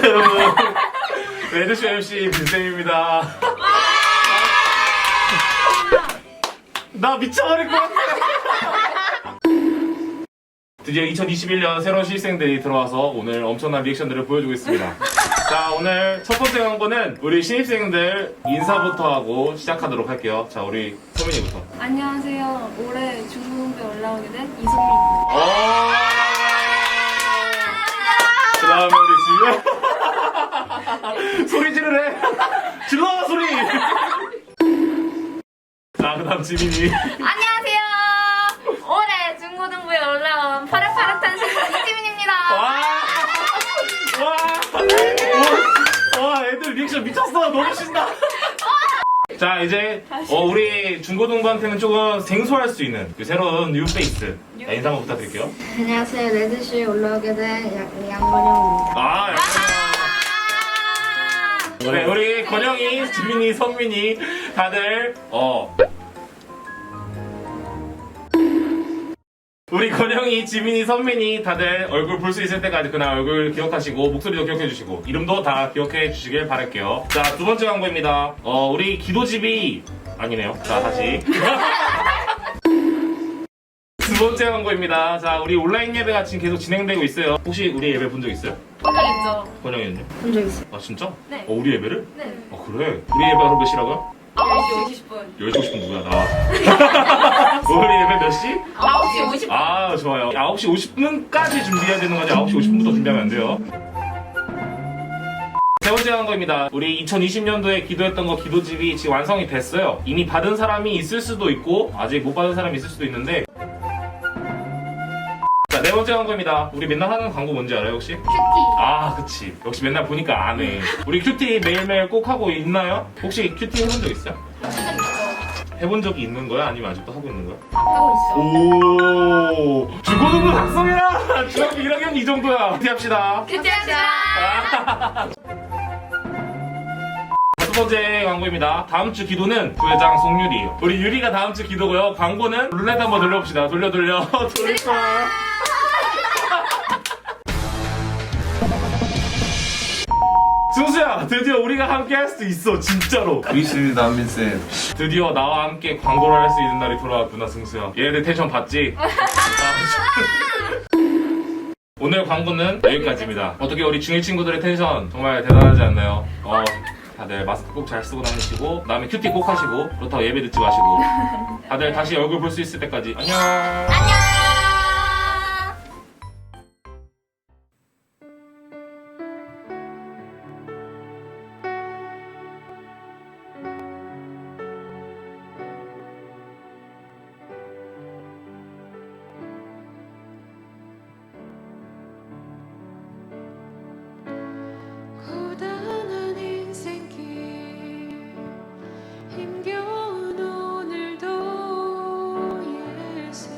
여러분, 레드쇼 MC 빈쌤입니다. 나 미쳐버릴 것 같아. 드디어 2021년 새로운 신입생들이 들어와서 오늘 엄청난 리액션들을 보여주고 있습니다. 자, 오늘 첫 번째 광고는 우리 신입생들 인사부터 하고 시작하도록 할게요. 자, 우리 소민이부터. 안녕하세요. 올해 중국에 올라오게 된 이소민입니다. 그 다음에 우리 지금 소리 지르래. 질러 소리. 자, 그 다음 지민이. 안녕하세요. 올해 중고등부에 올라온 파릇파릇한 신입 이지민입니다. 와, 애들 리액션 미쳤어. 너무 신나. 자, 이제 우리 중고등부한테는 조금 생소할 수 있는 그 새로운 뉴페이스 인사 한번 부탁드릴게요. 안녕하세요. 레드쇼에 올라오게 된 양건영입니다. 네, 우리 건영이, 지민이, 선민이 다들 우리 건영이, 지민이, 선민이 다들 얼굴 볼 수 있을 때까지 그날 얼굴 기억하시고 목소리도 기억해주시고 이름도 다 기억해주시길 바랄게요. 자, 두 번째 광고입니다. 우리 기도집이 아니네요. 자, 다시 두 번째 광고입니다. 자, 우리 온라인 예배가 지금 계속 진행되고 있어요. 혹시 우리 예배 본 적 있어요? 본적있죠? 건영이는요? 본 적 있어요. 아, 진짜? 네. 우리 예배를? 네. 그래? 우리 예배 하루 몇 시라고요? 9시 50분. 10시 50분 누구야, 나와. 우리 예배 몇 시? 9시 50분. 아, 좋아요. 9시 50분까지 준비해야 되는 거지 9시 50분부터 준비하면 안 돼요. 세 번째 광고입니다. 우리 2020년도에 기도했던 거 기도집이 지금 완성이 됐어요. 이미 받은 사람이 있을 수도 있고 아직 못 받은 사람이 있을 수도 있는데. 자, 네 번째 광고입니다. 우리 맨날 하는 광고 뭔지 알아요, 혹시? 큐티. 아, 그치. 역시 맨날 보니까 안 해. 우리 큐티 매일매일 꼭 하고 있나요? 혹시 큐티 해본 적 있어요? 해본 적이 있는 거야? 아니면 아직도 하고 있는 거야? 하고 있어. 오, 중고등부 학생이라 중학교 1학년 이 정도야. 큐티 합시다. 큐티합시다. 첫 번째 광고입니다. 다음 주 기도는 부회장 송유리예요. 우리 유리가 다음 주 기도고요. 광고는 룰렛 한번 돌려봅시다. 돌려. 돌려. 승수야, 드디어 우리가 함께 할 수 있어, 진짜로. 있습니다, 한민쌤. 드디어 나와 함께 광고를 할 수 있는 날이 돌아왔구나, 승수야. 얘네들 텐션 받지? 오늘 광고는 여기까지입니다. 어떻게 우리 중1 친구들의 텐션 정말 대단하지 않나요? 다들 마스크 꼭 잘 쓰고 다니시고, 그다음에 큐티 꼭 하시고, 그렇다고 예배 듣지 마시고, 다들 다시 얼굴 볼 수 있을 때까지 안녕. 고단한 인생길 힘겨운 오늘도 예수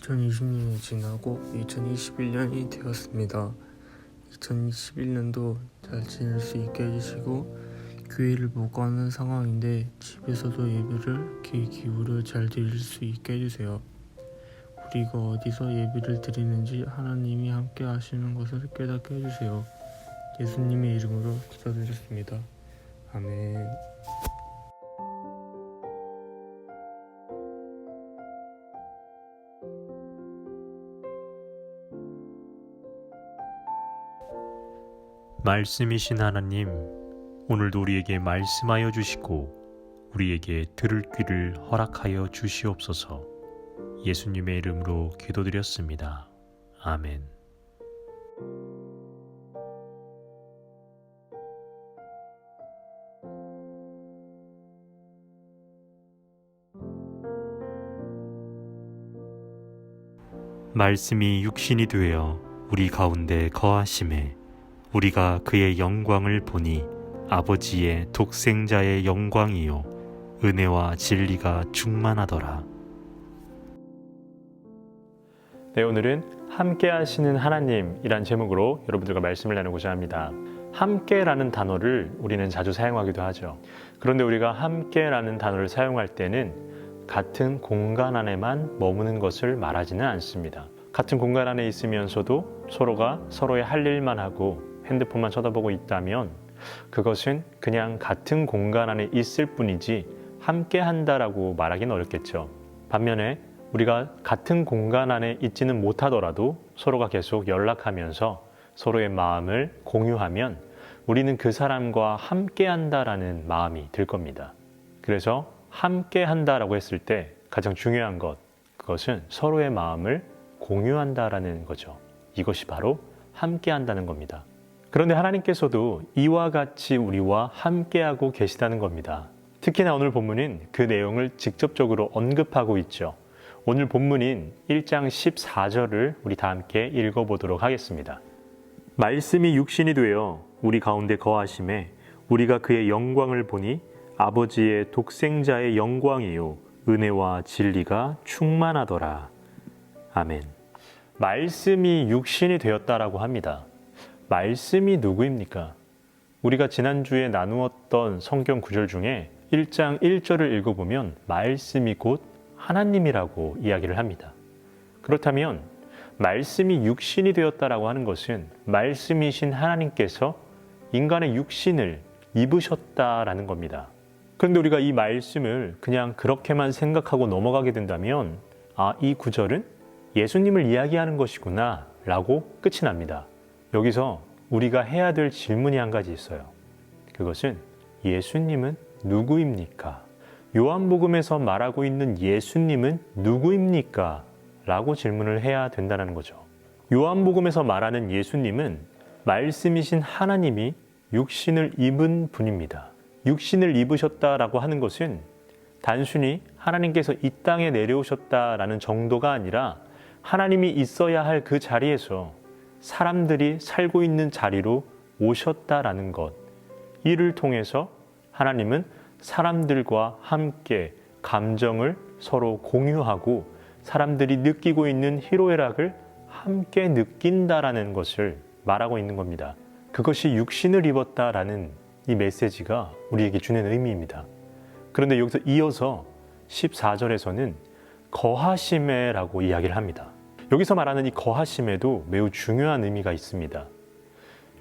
2020년이 지나고 2021년이 되었습니다. 2021년도 잘 지낼 수 있게 해주시고, 교회를 못 가는 상황인데 집에서도 예배를 귀 기울여 잘 드릴 수 있게 해주세요. 우리가 어디서 예배를 드리는지 하나님이 함께 하시는 것을 깨닫게 해주세요. 예수님의 이름으로 기도드렸습니다. 아멘. 말씀이신 하나님, 오늘도 우리에게 말씀하여 주시고 우리에게 들을 귀를 허락하여 주시옵소서. 예수님의 이름으로 기도드렸습니다. 아멘. 말씀이 육신이 되어 우리 가운데 거하심에 우리가 그의 영광을 보니 아버지의 독생자의 영광이요 은혜와 진리가 충만하더라. 네, 오늘은 함께 하시는 하나님이란 제목으로 여러분들과 말씀을 나누고자 합니다. 함께라는 단어를 우리는 자주 사용하기도 하죠. 그런데 우리가 함께라는 단어를 사용할 때는 같은 공간 안에만 머무는 것을 말하지는 않습니다. 같은 공간 안에 있으면서도 서로가 서로의 할 일만 하고 핸드폰만 쳐다보고 있다면 그것은 그냥 같은 공간 안에 있을 뿐이지 함께 한다라고 말하기는 어렵겠죠. 반면에 우리가 같은 공간 안에 있지는 못하더라도 서로가 계속 연락하면서 서로의 마음을 공유하면 우리는 그 사람과 함께 한다라는 마음이 들 겁니다. 그래서 함께 한다라고 했을 때 가장 중요한 것, 그것은 서로의 마음을 공유한다라는 거죠. 이것이 바로 함께 한다는 겁니다. 그런데 하나님께서도 이와 같이 우리와 함께하고 계시다는 겁니다. 특히나 오늘 본문은 그 내용을 직접적으로 언급하고 있죠. 오늘 본문인 1장 14절을 우리 다 함께 읽어보도록 하겠습니다. 말씀이 육신이 되어 우리 가운데 거하심에 우리가 그의 영광을 보니 아버지의 독생자의 영광이요 은혜와 진리가 충만하더라. 아멘. 말씀이 육신이 되었다라고 합니다. 말씀이 누구입니까? 우리가 지난주에 나누었던 성경 구절 중에 1장 1절을 읽어보면 말씀이 곧 하나님이라고 이야기를 합니다. 그렇다면 말씀이 육신이 되었다라고 하는 것은 말씀이신 하나님께서 인간의 육신을 입으셨다라는 겁니다. 그런데 우리가 이 말씀을 그냥 그렇게만 생각하고 넘어가게 된다면 이 구절은 예수님을 이야기하는 것이구나 라고 끝이 납니다. 여기서 우리가 해야 될 질문이 한 가지 있어요. 그것은 예수님은 누구입니까? 요한복음에서 말하고 있는 예수님은 누구입니까? 라고 질문을 해야 된다는 거죠. 요한복음에서 말하는 예수님은 말씀이신 하나님이 육신을 입은 분입니다. 육신을 입으셨다라고 하는 것은 단순히 하나님께서 이 땅에 내려오셨다라는 정도가 아니라 하나님이 있어야 할 그 자리에서 사람들이 살고 있는 자리로 오셨다라는 것, 이를 통해서 하나님은 사람들과 함께 감정을 서로 공유하고 사람들이 느끼고 있는 희로애락을 함께 느낀다라는 것을 말하고 있는 겁니다. 그것이 육신을 입었다라는 이 메시지가 우리에게 주는 의미입니다. 그런데 여기서 이어서 14절에서는 거하심에라고 이야기를 합니다. 여기서 말하는 이 거하심에도 매우 중요한 의미가 있습니다.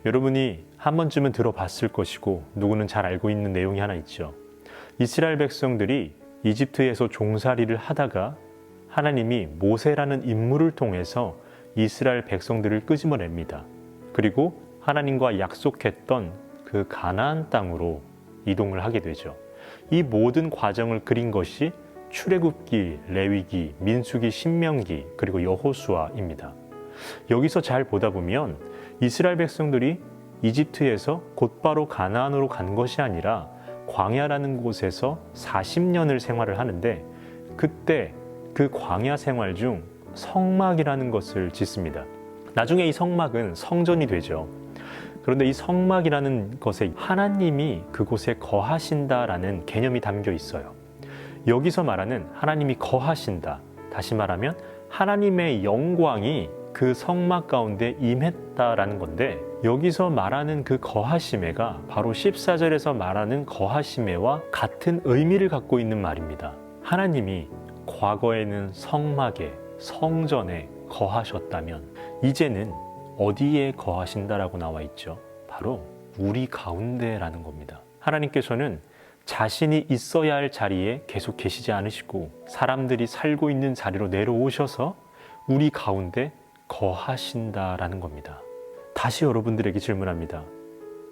여러분이 한 번쯤은 들어봤을 것이고 누구는 잘 알고 있는 내용이 하나 있죠. 이스라엘 백성들이 이집트에서 종살이를 하다가 하나님이 모세라는 인물을 통해서 이스라엘 백성들을 끄집어냅니다. 그리고 하나님과 약속했던 그 가나안 땅으로 이동을 하게 되죠. 이 모든 과정을 그린 것이 출애굽기, 레위기, 민수기, 신명기, 그리고 여호수아입니다. 여기서 잘 보다 보면 이스라엘 백성들이 이집트에서 곧바로 가나안으로 간 것이 아니라 광야라는 곳에서 40년을 생활을 하는데 그때 그 광야 생활 중 성막이라는 것을 짓습니다. 나중에 이 성막은 성전이 되죠. 그런데 이 성막이라는 것에 하나님이 그곳에 거하신다라는 개념이 담겨 있어요. 여기서 말하는 하나님이 거하신다, 다시 말하면 하나님의 영광이 그 성막 가운데 임했다라는 건데, 여기서 말하는 그 거하시매가 바로 14절에서 말하는 거하시매와 같은 의미를 갖고 있는 말입니다. 하나님이 과거에는 성막에, 성전에 거하셨다면 이제는 어디에 거하신다라고 나와 있죠? 바로 우리 가운데라는 겁니다. 하나님께서는 자신이 있어야 할 자리에 계속 계시지 않으시고 사람들이 살고 있는 자리로 내려오셔서 우리 가운데 거하신다라는 겁니다. 다시 여러분들에게 질문합니다.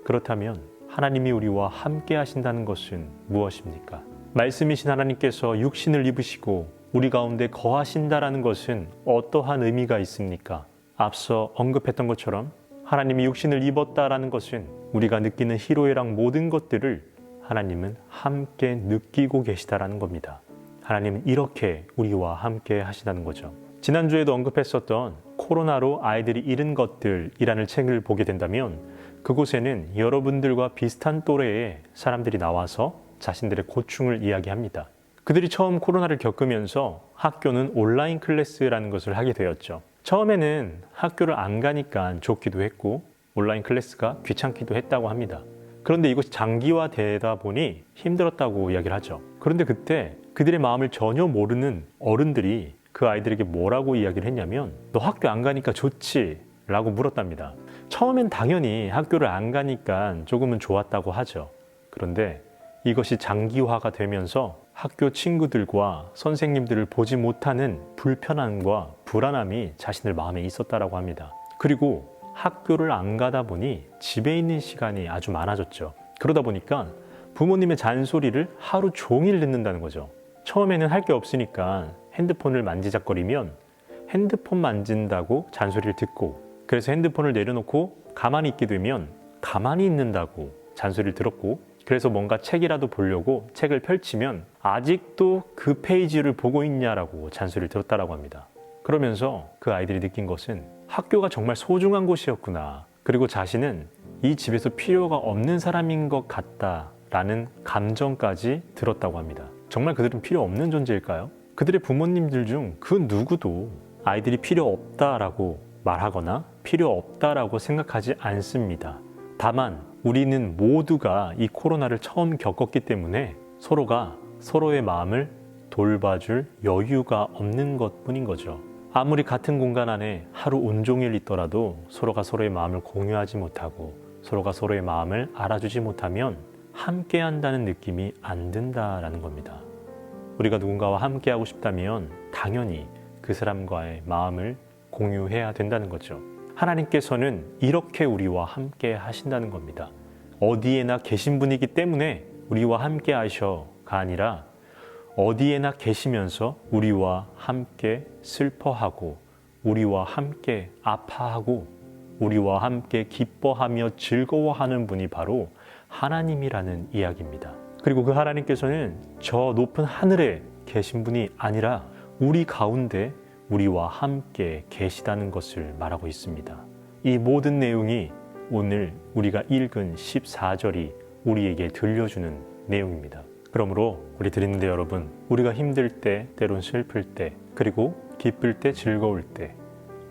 그렇다면 하나님이 우리와 함께 하신다는 것은 무엇입니까? 말씀이신 하나님께서 육신을 입으시고 우리 가운데 거하신다라는 것은 어떠한 의미가 있습니까? 앞서 언급했던 것처럼 하나님이 육신을 입었다라는 것은 우리가 느끼는 희로애락 모든 것들을 하나님은 함께 느끼고 계시다라는 겁니다. 하나님은 이렇게 우리와 함께 하시다는 거죠. 지난주에도 언급했었던 코로나로 아이들이 잃은 것들이라는 책을 보게 된다면 그곳에는 여러분들과 비슷한 또래의 사람들이 나와서 자신들의 고충을 이야기합니다. 그들이 처음 코로나를 겪으면서 학교는 온라인 클래스라는 것을 하게 되었죠. 처음에는 학교를 안 가니까 좋기도 했고 온라인 클래스가 귀찮기도 했다고 합니다. 그런데 이것이 장기화되다 보니 힘들었다고 이야기를 하죠. 그런데 그때 그들의 마음을 전혀 모르는 어른들이 그 아이들에게 뭐라고 이야기를 했냐면 너 학교 안 가니까 좋지? 라고 물었답니다. 처음엔 당연히 학교를 안 가니까 조금은 좋았다고 하죠. 그런데 이것이 장기화가 되면서 학교 친구들과 선생님들을 보지 못하는 불편함과 불안함이 자신들 마음에 있었다라고 합니다. 그리고 학교를 안 가다 보니 집에 있는 시간이 아주 많아졌죠. 그러다 보니까 부모님의 잔소리를 하루 종일 듣는다는 거죠. 처음에는 할 게 없으니까 핸드폰을 만지작거리면 핸드폰 만진다고 잔소리를 듣고, 그래서 핸드폰을 내려놓고 가만히 있게 되면 가만히 있는다고 잔소리를 들었고, 그래서 뭔가 책이라도 보려고 책을 펼치면 아직도 그 페이지를 보고 있냐라고 잔소리를 들었다라고 합니다. 그러면서 그 아이들이 느낀 것은 학교가 정말 소중한 곳이었구나. 그리고 자신은 이 집에서 필요가 없는 사람인 것 같다라는 감정까지 들었다고 합니다. 정말 그들은 필요 없는 존재일까요? 그들의 부모님들 중 그 누구도 아이들이 필요 없다라고 말하거나 필요 없다라고 생각하지 않습니다. 다만 우리는 모두가 이 코로나를 처음 겪었기 때문에 서로가 서로의 마음을 돌봐줄 여유가 없는 것뿐인 거죠. 아무리 같은 공간 안에 하루 온종일 있더라도 서로가 서로의 마음을 공유하지 못하고 서로가 서로의 마음을 알아주지 못하면 함께 한다는 느낌이 안 든다라는 겁니다. 우리가 누군가와 함께 하고 싶다면 당연히 그 사람과의 마음을 공유해야 된다는 거죠. 하나님께서는 이렇게 우리와 함께 하신다는 겁니다. 어디에나 계신 분이기 때문에 우리와 함께 하셔가 아니라 어디에나 계시면서 우리와 함께 슬퍼하고 우리와 함께 아파하고 우리와 함께 기뻐하며 즐거워하는 분이 바로 하나님이라는 이야기입니다. 그리고 그 하나님께서는 저 높은 하늘에 계신 분이 아니라 우리 가운데 우리와 함께 계시다는 것을 말하고 있습니다. 이 모든 내용이 오늘 우리가 읽은 14절이 우리에게 들려주는 내용입니다. 그러므로 우리 드리는데 여러분, 우리가 힘들 때, 때론 슬플 때, 그리고 기쁠 때, 즐거울 때,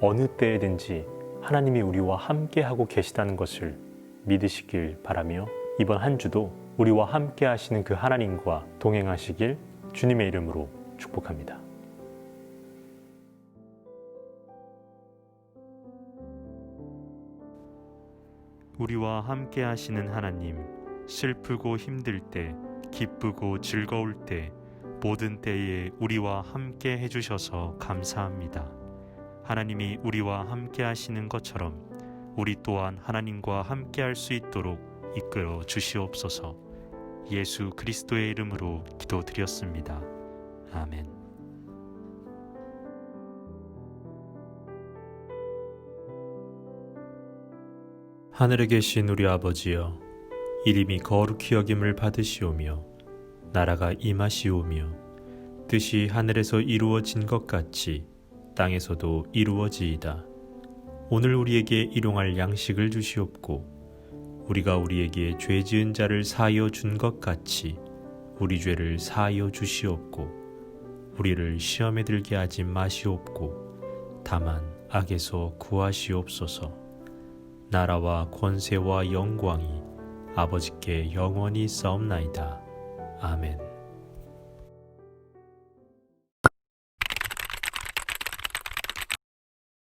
어느 때에든지 하나님이 우리와 함께 하고 계시다는 것을 믿으시길 바라며 이번 한 주도 우리와 함께 하시는 그 하나님과 동행하시길 주님의 이름으로 축복합니다. 우리와 함께 하시는 하나님, 슬프고 힘들 때, 기쁘고 즐거울 때, 모든 때에 우리와 함께 해주셔서 감사합니다. 하나님이 우리와 함께 하시는 것처럼 우리 또한 하나님과 함께 할 수 있도록 이끌어 주시옵소서. 예수 그리스도의 이름으로 기도드렸습니다. 아멘. 하늘에 계신 우리 아버지여, 이름이 거룩히 여김을 받으시오며 나라가 임하시오며 뜻이 하늘에서 이루어진 것 같이 땅에서도 이루어지이다. 오늘 우리에게 일용할 양식을 주시옵고 우리가 우리에게 죄 지은 자를 사하여 준 것 같이 우리 죄를 사하여 주시옵고 우리를 시험에 들게 하지 마시옵고 다만 악에서 구하시옵소서. 나라와 권세와 영광이 아버지께 영원히 싸움나이다. 아멘.